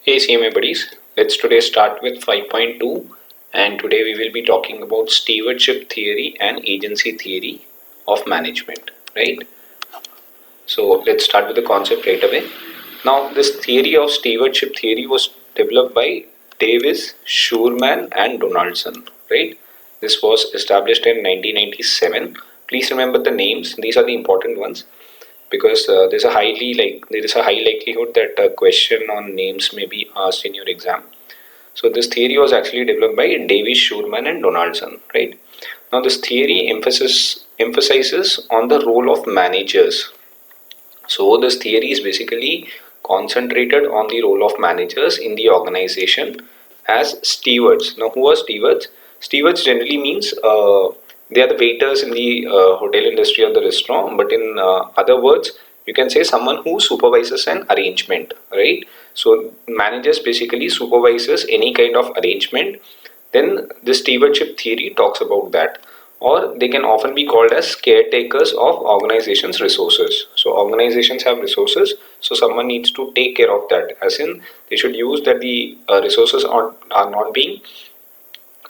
Hey CMA buddies, let's today start with 5.2 and today we will be talking about stewardship theory and agency theory of management, right? So let's start with the concept right away. Now this theory of stewardship theory was developed by Davis, Schurman and Donaldson, right? This was established in 1997. Please remember the names, these are the important ones because there is a high likelihood that a question on names may be asked in your exam. So this theory was actually developed by Davis, Schurman and Donaldson, right? Now this theory emphasizes on the role of managers. So this theory is basically concentrated on the role of managers in the organization as stewards. Now who are stewards? Stewards generally means they are the waiters in the hotel industry or the restaurant, but in other words you can say someone who supervises an arrangement, right? So managers basically supervises any kind of arrangement. Then the stewardship theory talks about that, or they can often be called as caretakers of organizations resources. So organizations have resources, so someone needs to take care of that, as in they should use that the resources are not being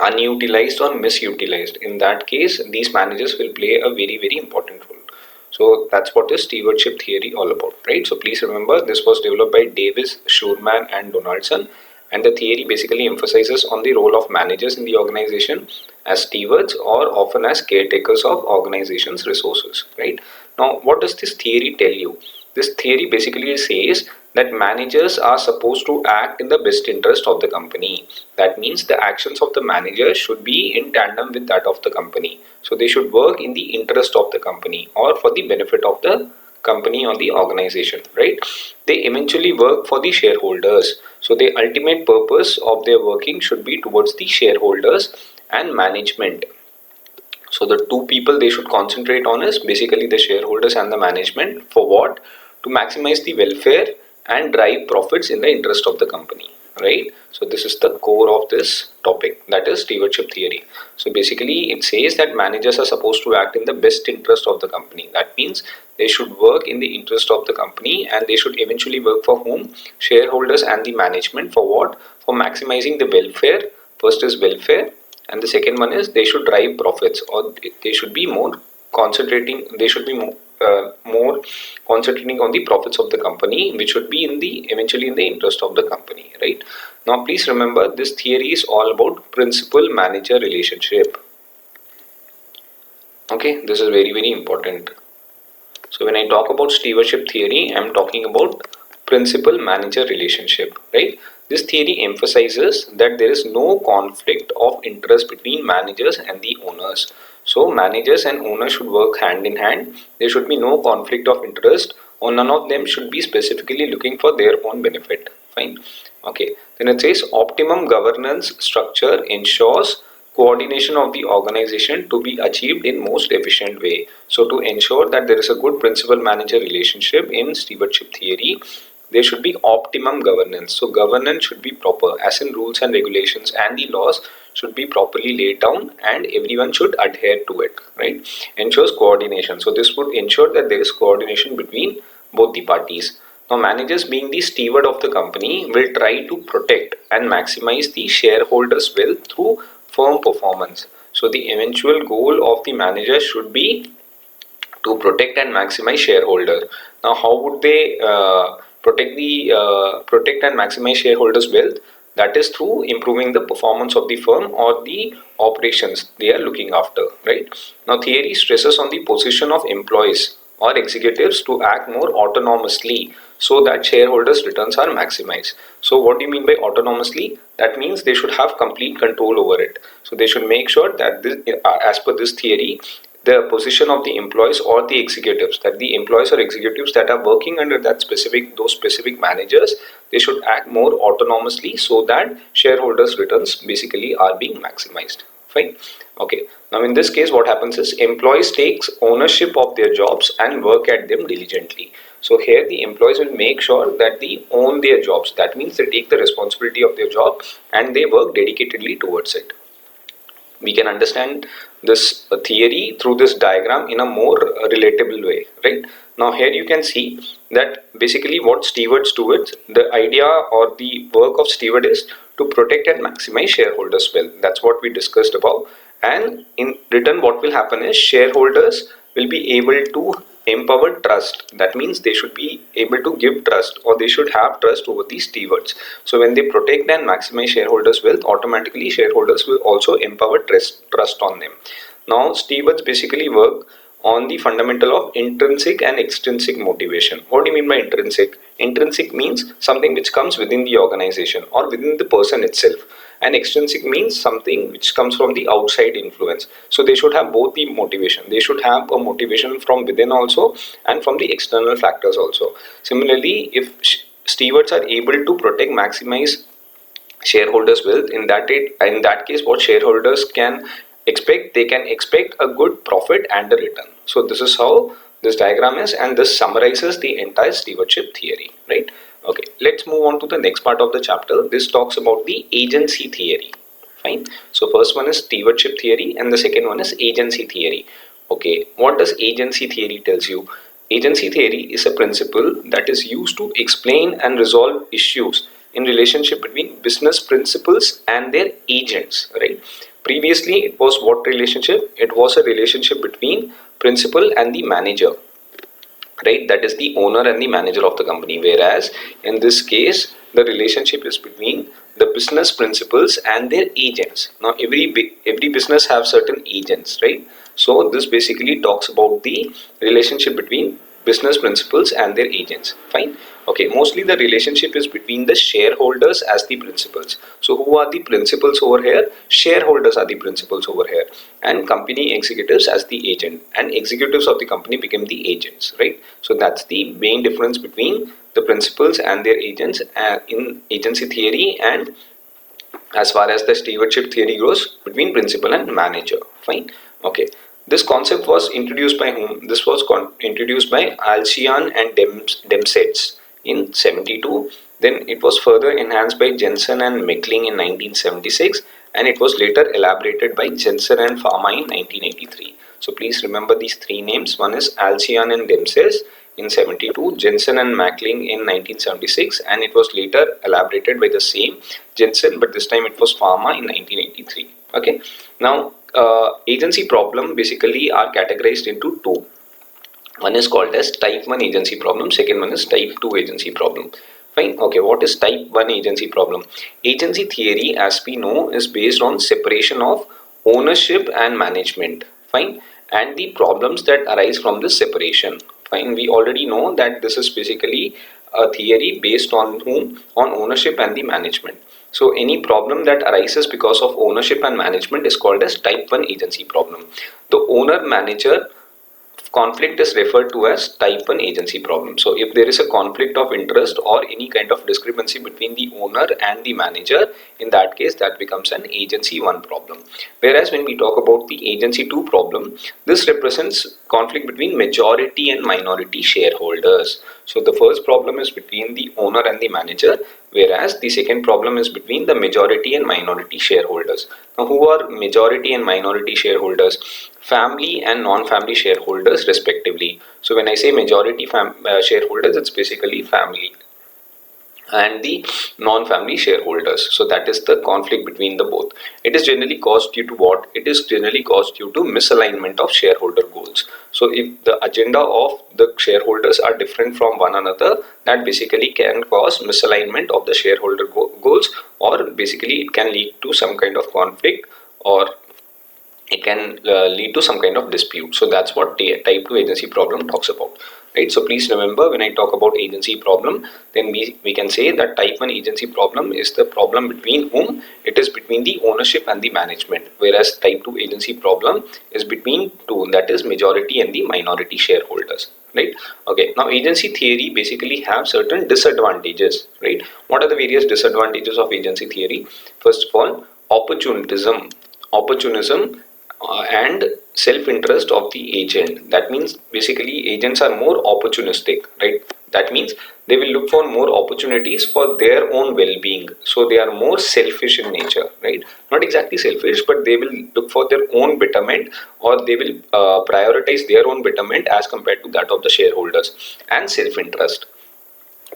unutilized or misutilized. In that case these managers will play a very important role. So that's what is stewardship theory all about, right? So please remember this was developed by Davis, Schurman and Donaldson, and the theory basically emphasizes on the role of managers in the organization as stewards or often as caretakers of organizations resources, right? Now what does this theory tell you? This theory basically says that managers are supposed to act in the best interest of the company. That means the actions of the manager should be in tandem with that of the company. So they should work in the interest of the company or for the benefit of the company or the organization, right? They eventually work for the shareholders. So the ultimate purpose of their working should be towards the shareholders and management. So the two people they should concentrate on is basically the shareholders and the management. For what? To maximize the welfare and drive profits in the interest of the company, right? So this is the core of this topic, that is stewardship theory. So basically it says that managers are supposed to act in the best interest of the company. That means they should work in the interest of the company, and they should eventually work for whom? Shareholders and the management. For what? For maximizing the welfare. First is welfare, and the second one is they should drive profits, or they should be more concentrating, they should be more concentrating on the profits of the company, which should be in the eventually in the interest of the company, right? Now please remember this theory is all about principal manager relationship. Okay, this is very important. So when I talk about stewardship theory, I am talking about principal manager relationship, right? This theory emphasizes that there is no conflict of interest between managers and the owners. So managers and owners should work hand in hand. There should be no conflict of interest, or none of them should be specifically looking for their own benefit. Fine. Okay. Then it says optimum governance structure ensures coordination of the organization to be achieved in most efficient way. So to ensure that there is a good principal manager relationship in stewardship theory, there should be optimum governance. So governance should be proper, as in rules and regulations and the laws should be properly laid down and everyone should adhere to it, right? Ensures coordination. So this would ensure that there is coordination between both the parties. Now managers, being the steward of the company, will try to protect and maximize the shareholders' wealth through firm performance. So the eventual goal of the manager should be to protect and maximize shareholder. Now how would they protect and maximize shareholders' wealth? That is through improving the performance of the firm or the operations they are looking after, right? Now theory stresses on the position of employees or executives to act more autonomously so that shareholders' returns are maximized. So what do you mean by autonomously? That means they should have complete control over it. So they should make sure that this, as per this theory, the position of the employees or the executives, that the employees or executives that are working under that specific, those specific managers, they should act more autonomously so that shareholders' returns basically are being maximized. Fine. Okay. Now in this case what happens is employees takes ownership of their jobs and work at them diligently. So here the employees will make sure that they own their jobs. That means they take the responsibility of their job and they work dedicatedly towards it. We can understand this theory through this diagram in a more relatable way, right? Now here you can see that basically what stewards do is, the idea or the work of steward is to protect and maximize shareholders' wealth. That's what we discussed above. And in return, what will happen is shareholders will be able to empower trust. That means they should be able to give trust, or they should have trust over the stewards. So when they protect and maximize shareholders' wealth, automatically shareholders will also empower trust on them. Now stewards basically work on the fundamental of intrinsic and extrinsic motivation. What do you mean by intrinsic? Intrinsic means something which comes within the organization or within the person itself, and extrinsic means something which comes from the outside influence. So they should have both the motivation. They should have a motivation from within also and from the external factors also. Similarly, if stewards are able to protect, maximize shareholders wealth, in that case what shareholders can expect, they can expect a good profit and a return. So this is how this diagram is, and this summarizes the entire stewardship theory, right? Okay, let's move on to the next part of the chapter. This talks about the agency theory. Fine. So first one is stewardship theory and the second one is agency theory. Okay, what does agency theory tells you? Agency theory is a principle that is used to explain and resolve issues in relationship between business principals and their agents, right? Previously it was what relationship? It was a relationship between principal and the manager, right? That is the owner and the manager of the company, whereas in this case the relationship is between the business principals and their agents. Now every business have certain agents, right? So this basically talks about the relationship between business principals and their agents. Fine. Okay, mostly the relationship is between the shareholders as the principals. So who are the principals over here? Shareholders are the principals over here, and company executives as the agent, and executives of the company become the agents, right? So that's the main difference between the principals and their agents in agency theory, and as far as the stewardship theory goes, between principal and manager. Fine. Okay, this concept was introduced by whom? This was introduced by Alcian and Demsetz in 72. Then it was further enhanced by Jensen and Meckling in 1976, and it was later elaborated by Jensen and Pharma in 1983. So please remember these three names. One is Alcian and Demsetz in 72, Jensen and Mackling in 1976, and it was later elaborated by the same Jensen, but this time it was Pharma in 1983. Okay, now agency problem basically are categorized into two. One is called as type 1 agency problem, second one is type 2 agency problem. Fine. Okay, what is type 1 agency problem? Agency theory, as we know, is based on separation of ownership and management. Fine. And the problems that arise from this separation. Fine. We already know that this is basically a theory based on whom? On ownership and the management. So any problem that arises because of ownership and management is called as type 1 agency problem. The owner manager conflict is referred to as type 1 agency problem. So if there is a conflict of interest or any kind of discrepancy between the owner and the manager, in that case that becomes an agency 1 problem. Whereas when we talk about the agency 2 problem, this represents conflict between majority and minority shareholders. So the first problem is between the owner and the manager, whereas the second problem is between the majority and minority shareholders. Now who are majority and minority shareholders? Family and non-family shareholders respectively. So when I say majority shareholders, it's basically family, and the non-family shareholders. So that is the conflict between the both. It is generally caused due to what? It is generally caused due to misalignment of shareholder goals. So if the agenda of the shareholders are different from one another, that basically can cause misalignment of the shareholder goals, or basically it can lead to some kind of conflict, or it can lead to some kind of dispute. So that's what type 2 agency problem talks about, right? So please remember, when I talk about agency problem, then we can say that type 1 agency problem is the problem between whom? It is between the ownership and the management, whereas type 2 agency problem is between two, that is majority and the minority shareholders, right? Okay, now agency theory basically have certain disadvantages, right? What are the various disadvantages of agency theory? First of all, opportunism and self-interest of the agent. That means basically agents are more opportunistic, right? That means They will look for more opportunities for their own well-being. So they are more selfish in nature, right? Not exactly selfish, but they will look for their own betterment, or they will prioritize their own betterment as compared to that of the shareholders, and self-interest.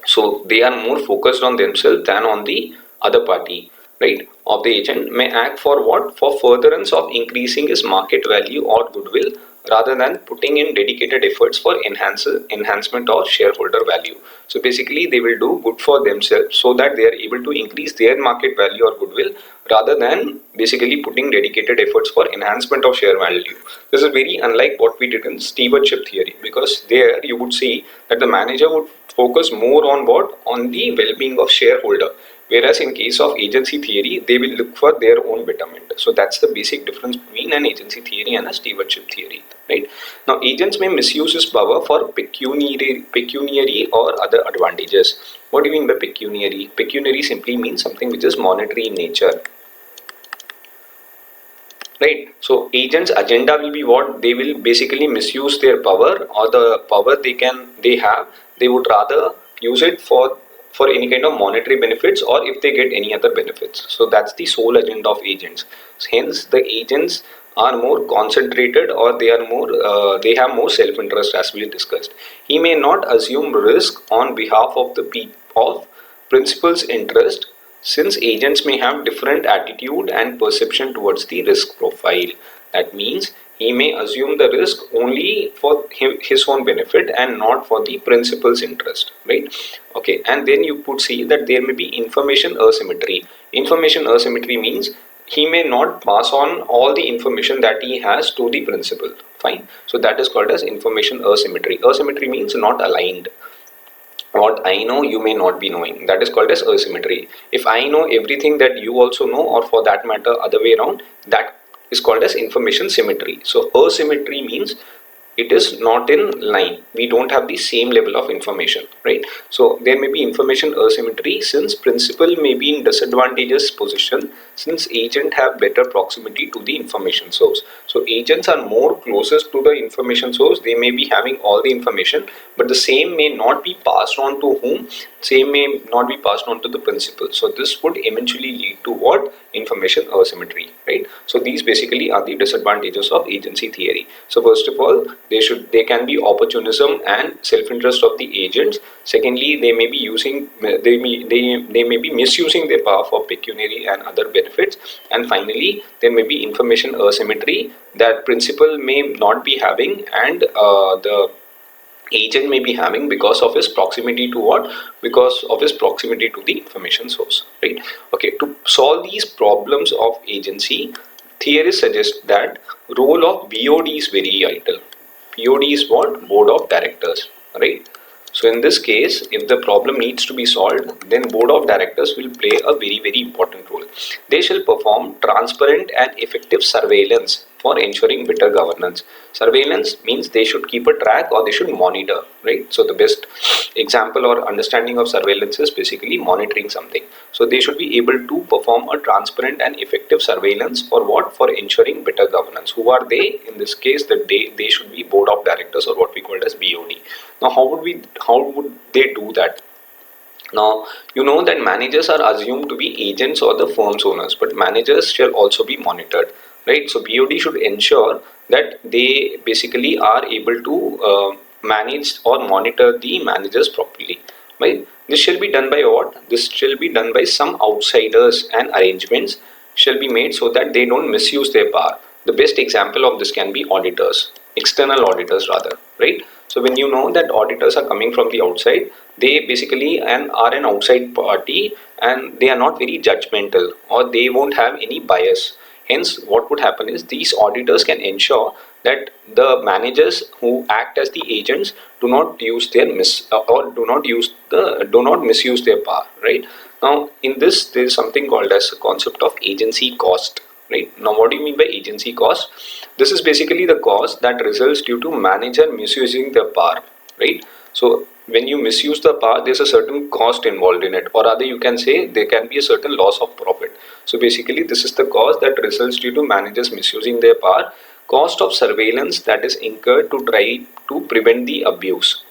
So they are more focused on themselves than on the other party, right? Of the agent may act for what? For furtherance of increasing his market value or goodwill, rather than putting in dedicated efforts for enhancement of shareholder value. So basically they will do good for themselves so that they are able to increase their market value or goodwill, rather than basically putting dedicated efforts for enhancement of share value. This is very unlike what we did in stewardship theory, because there you would see that the manager would focus more on what? On the well-being of shareholder, whereas in case of agency theory they will look for their own betterment. So that's the basic difference between an agency theory and a stewardship theory, right? Now agents may misuse his power for pecuniary or other advantages. What do you mean by pecuniary? Pecuniary simply means something which is monetary in nature, right? So agents agenda will be what? They will basically misuse their power, or the power they have, they would rather use it for any kind of monetary benefits, or if they get any other benefits. So that's the sole agenda of agents. Hence the agents are more concentrated, or they are more they have more self-interest, as we discussed. He may not assume risk on behalf of of principal's interest, since agents may have different attitude and perception towards the risk profile. That means he may assume the risk only for his own benefit and not for the principal's interest, right? Okay, and then you could see that there may be information asymmetry. Information asymmetry means he may not pass on all the information that he has to the principal. Fine. So that is called as information asymmetry. Asymmetry means not aligned. What I know you may not be knowing, that is called as asymmetry. If I know everything that you also know, or for that matter other way around, that is called as information symmetry. So asymmetry means it is not in line, we don't have the same level of information, right? So there may be information asymmetry, since principal may be in disadvantageous position, since agent have better proximity to the information source. So agents are more closest to the information source, they may be having all the information, but the same may not be passed on to whom? Same may not be passed on to the principal. So this would eventually lead to what? Information asymmetry, right? So these basically are the disadvantages of agency theory. So first of all, they can be opportunism and self-interest of the agents. Secondly, they may be misusing their power for pecuniary and other benefits. And finally, there may be information asymmetry that principal may not be having, and the agent may be having, because of his proximity to what? Because of his proximity to the information source, right? Okay, to solve these problems of agency, theorists suggest that role of BOD is very vital. BOD is what? Board of directors, right? So in this case, if the problem needs to be solved, then board of directors will play a very important role. They shall perform transparent and effective surveillance for ensuring better governance. Surveillance means they should keep a track, or they should monitor, right? So the best example or understanding of surveillance is basically monitoring something. So they should be able to perform a transparent and effective surveillance for what? For ensuring better governance. Who are they? In this case, they should be board of directors, or what we call as BOD. Now how would they do that? Now, you know that managers are assumed to be agents or the firm's owners, but managers shall also be monitored, right? So BOD should ensure that they basically are able to manage or monitor the managers properly, right? This shall be done by what? This shall be done by some outsiders, and arrangements shall be made so that they don't misuse their power. The best example of this can be auditors, external auditors rather, right? So when you know that auditors are coming from the outside, they basically are an outside party, and they are not very judgmental, or they won't have any bias. Hence what would happen is these auditors can ensure that the managers who act as the agents do not use their do not misuse their power, right? Now in this, there is something called as a concept of agency cost, right? Now what do you mean by agency cost? This is basically the cost that results due to manager misusing their power, right? So when you misuse the power, there's a certain cost involved in it, or rather you can say there can be a certain loss of profit. So basically this is the cost that results due to managers misusing their power. Cost of surveillance that is incurred to try to prevent the abuse.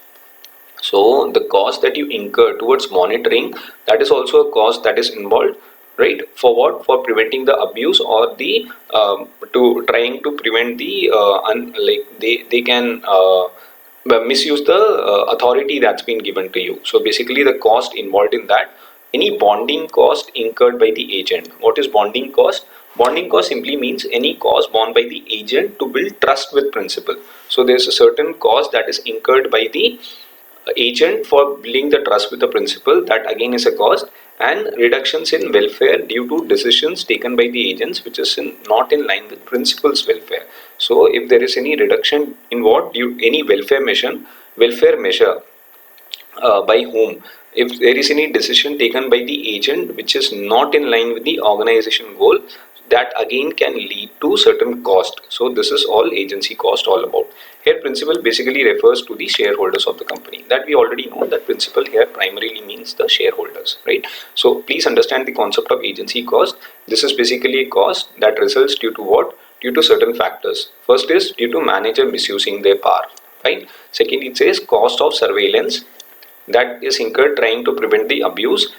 So the cost that you incur towards monitoring, that is also a cost that is involved, right? For what? For preventing the abuse, or the to trying to prevent the like they can misuse the authority that's been given to you. So basically the cost involved in that. Any bonding cost incurred by the agent. What is bonding cost? Bonding cost simply means any cost borne by the agent to build trust with principal. So there's a certain cost that is incurred by the agent for building the trust with the principal, that again is a cost. And reductions in welfare due to decisions taken by the agents which is not in line with principal's welfare. So if there is any reduction in what, due any welfare measure by whom, if there is any decision taken by the agent which is not in line with the organization goal, that again can lead to certain cost. So this is all agency cost all about. Here principal basically refers to the shareholders of the company. That we already know that principal here primarily means the shareholders, right? So please understand the concept of agency cost. This is basically a cost that results due to what? Due to certain factors. First is due to manager misusing their power, right? Second, it says cost of surveillance that is incurred trying to prevent the abuse.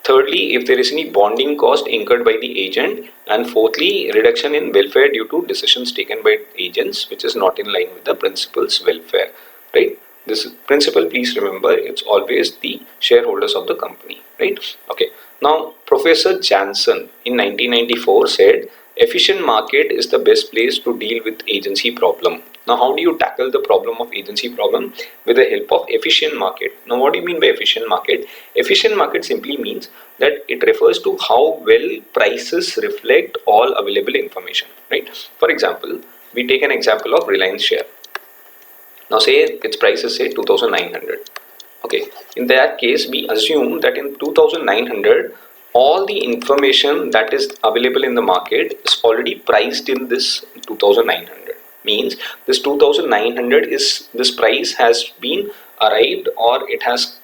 Thirdly, if there is any bonding cost incurred by the agent. And fourthly, reduction in welfare due to decisions taken by agents which is not in line with the principal's welfare, right? This principal, please remember, it's always the shareholders of the company, right? Okay. Now Professor Jansen in 1994 said efficient market is the best place to deal with agency problem. Now how do you tackle the problem of agency problem? With the help of efficient market. Now what do you mean by efficient market? Efficient market simply means that it refers to how well prices reflect all available information, right? For example, we take an example of Reliance share. Now say its price is say 2900. Okay, in that case we assume that in 2900 all the information that is available in the market is already priced in this 2900. Means this 2900 is, this price has been arrived, or it has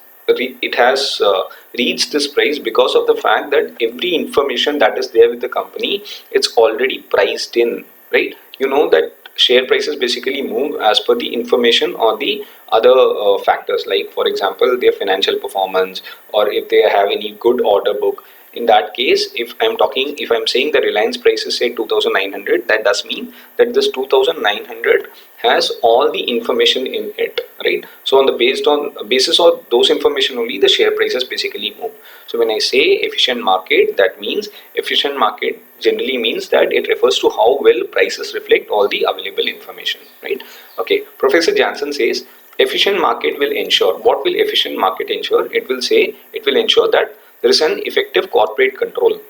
reached this price because of the fact that every information that is there with the company, it's already priced in, right? You know that share prices basically move as per the information or the other factors, like for example their financial performance, or if they have any good order book. In that case, if I'm saying the Reliance price is say 2900, that does mean that this 2900 has all the information in it, right? So on the basis of those information only, the share prices basically move. So when I say efficient market, that means efficient market generally means that it refers to how well prices reflect all the available information, right? Okay, Professor Jansen says efficient market will ensure, what will efficient market ensure? It will say it will ensure that there is an effective corporate control.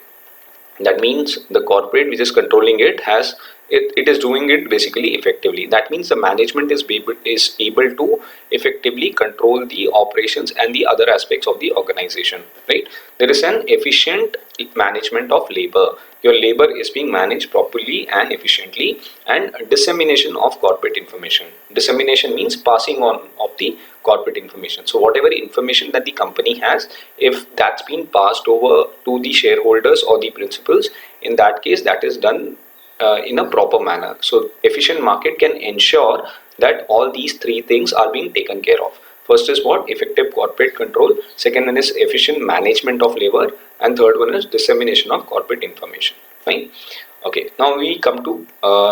That means the corporate which is controlling it has it is doing it basically effectively. That means the management is able to effectively control the operations and the other aspects of the organization, right? There is an efficient management of labor. Your labor is being managed properly and efficiently. And dissemination of corporate information. Dissemination means passing on of the corporate information. So whatever information that the company has, if that's been passed over to the shareholders or the principals, in that case that is done in a proper manner. So efficient market can ensure that all these three things are being taken care of. First is what? Effective corporate control. Second one is efficient management of labor. And third one is dissemination of corporate information. Fine. Okay, now we come to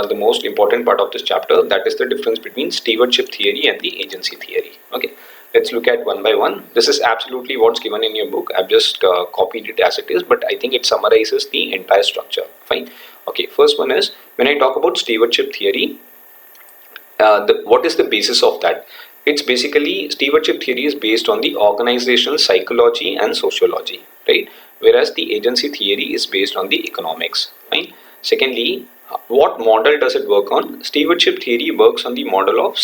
the most important part of this chapter, that is the difference between stewardship theory and the agency theory. Okay, let's look at one by one. This is absolutely what's given in your book. I've just copied it as it is, but I think it summarizes the entire structure. Fine. Okay, first one is, when I talk about stewardship theory, what is the basis of that? It's basically, stewardship theory is based on the organizational psychology and sociology, right? Whereas the agency theory is based on the economics. Fine. Secondly, what model does it work on? Stewardship theory works on the model of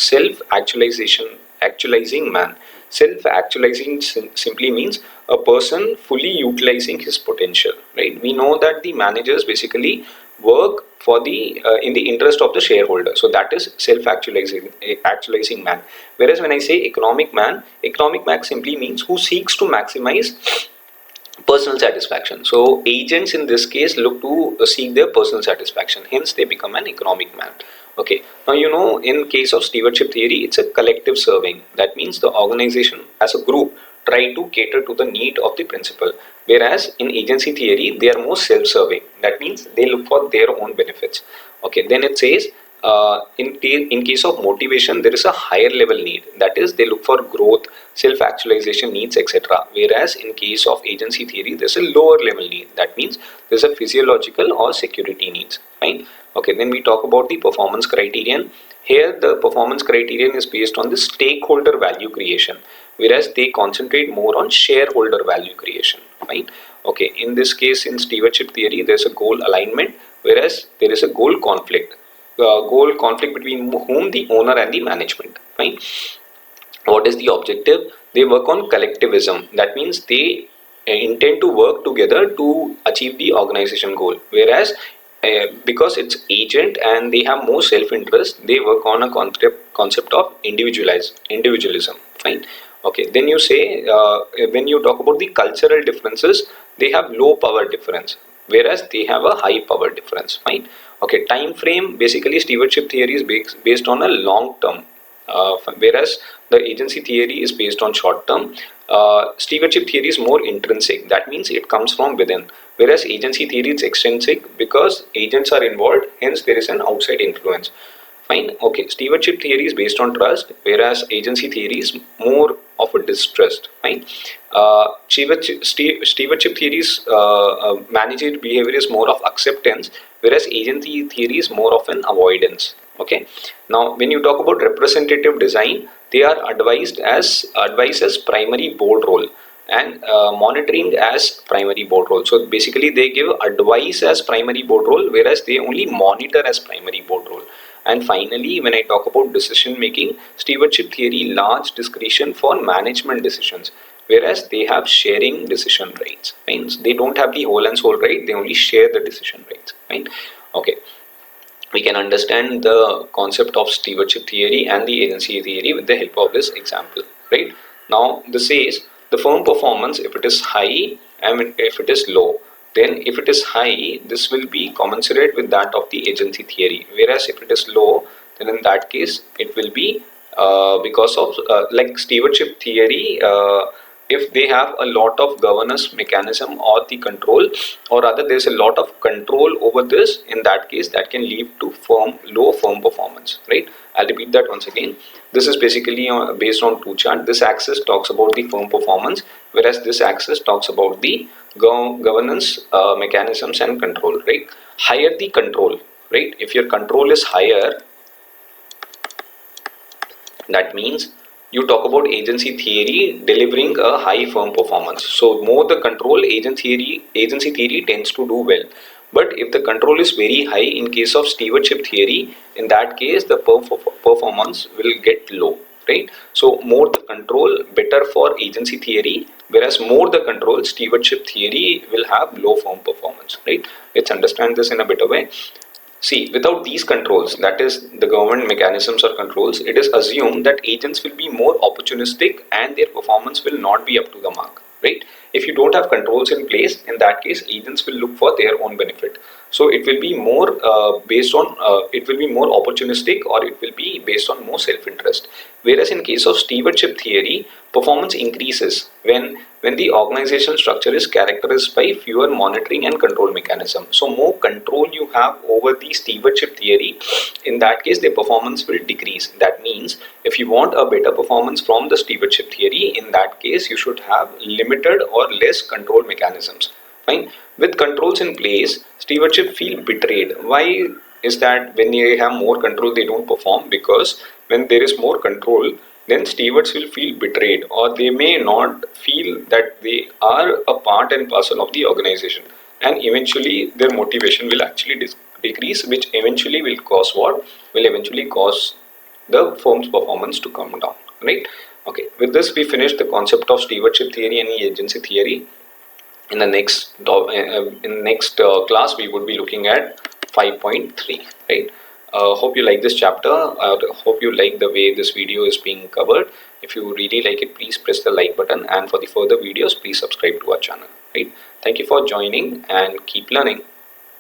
actualizing man. Self-actualizing simply means a person fully utilizing his potential, right? We know that the managers basically work for the in the interest of the shareholder, so that is actualizing man. Whereas when I say economic man simply means who seeks to maximize personal satisfaction. So agents in this case look to seek their personal satisfaction, hence they become an economic man. Okay, now you know, in case of stewardship theory, it's a collective serving. That means the organization as a group try to cater to the need of the principal, whereas in agency theory they are more self-serving. That means they look for their own benefits. Okay, then it says in case of motivation, there is a higher level need. That is, they look for growth, self-actualization needs, etc. Whereas in case of agency theory, there's a lower level need. That means there's a physiological or security needs. Fine. Okay. Then we talk about the performance criterion. Here, the performance criterion is based on the stakeholder value creation, whereas they concentrate more on shareholder value creation. Fine. Okay. In this case, in stewardship theory, there's a goal alignment, whereas there is a goal conflict. Goal conflict between whom? The owner and the management. Fine. What is the objective? They work on collectivism. That means they intend to work together to achieve the organization goal, whereas because it's agent and they have more self-interest, they work on a concept of individualism. Fine. Okay, then you say when you talk about the cultural differences, they have low power difference, whereas they have a high power difference. Fine. Okay, time frame, basically stewardship theory is based on a long term, whereas the agency theory is based on short term. Stewardship theory is more intrinsic. That means it comes from within, whereas agency theory is extrinsic because agents are involved, hence there is an outside influence. Fine. Okay, stewardship theory is based on trust, whereas agency theory is more of a distrust. Fine. Stewardship theory's managerial behavior is more of acceptance, whereas agency theory is more of an avoidance. Okay. Now, when you talk about representative design, they are advised as primary board role, and monitoring as primary board role. So basically, they give advice as primary board role, whereas they only monitor as primary board role. And finally, when I talk about decision making, stewardship theory large discretion for management decisions, whereas they have sharing decision rights. Means they don't have the whole and sole right; they only share the decision rights. Right? Okay. We can understand the concept of stewardship theory and the agency theory with the help of this example. Right? Now, this says the firm performance, if it is high and if it is low, then if it is high, this will be commensurate with that of the agency theory, whereas if it is low, then in that case it will be because of like stewardship theory, if they have a lot of governance mechanism or the control, or rather there is a lot of control over this, in that case that can lead to low firm performance. Right? I'll repeat that once again. This is basically based on two charts. This axis talks about the firm performance, whereas this axis talks about the governance mechanisms and control. Right? Higher the control, right? If your control is higher, that means you talk about agency theory delivering a high firm performance. So more the control, agency theory tends to do well. But if the control is very high in case of stewardship theory, in that case the performance will get low. Right? So more the control, better for agency theory, whereas more the control, stewardship theory will have low firm performance. Right? Let's understand this in a better way. See, without these controls, that is the government mechanisms or controls, it is assumed that agents will be more opportunistic and their performance will not be up to the mark. Right? If you don't have controls in place, in that case, agents will look for their own benefit. So it will be more based on, it will be more opportunistic, or it will be based on more self-interest. Whereas in case of stewardship theory, performance increases when the organizational structure is characterized by fewer monitoring and control mechanism. So more control you have over the stewardship theory, in that case the performance will decrease. That means if you want a better performance from the stewardship theory, in that case you should have limited or less control mechanisms. Fine. With controls in place, stewardship feel betrayed. Why is that? When they have more control, they don't perform, because when there is more control, then stewards will feel betrayed, or they may not feel that they are a part and parcel of the organization, and eventually their motivation will actually decrease, which eventually will cause what? Will eventually cause the firm's performance to come down. Right? Okay. With this, we finish the concept of stewardship theory and agency theory. In the next class, we would be looking at 5.3. Right? Hope you like this chapter. Hope you like the way this video is being covered. If you really like it, please press the like button, and for the further videos, please subscribe to our channel. right? Thank you for joining and keep learning.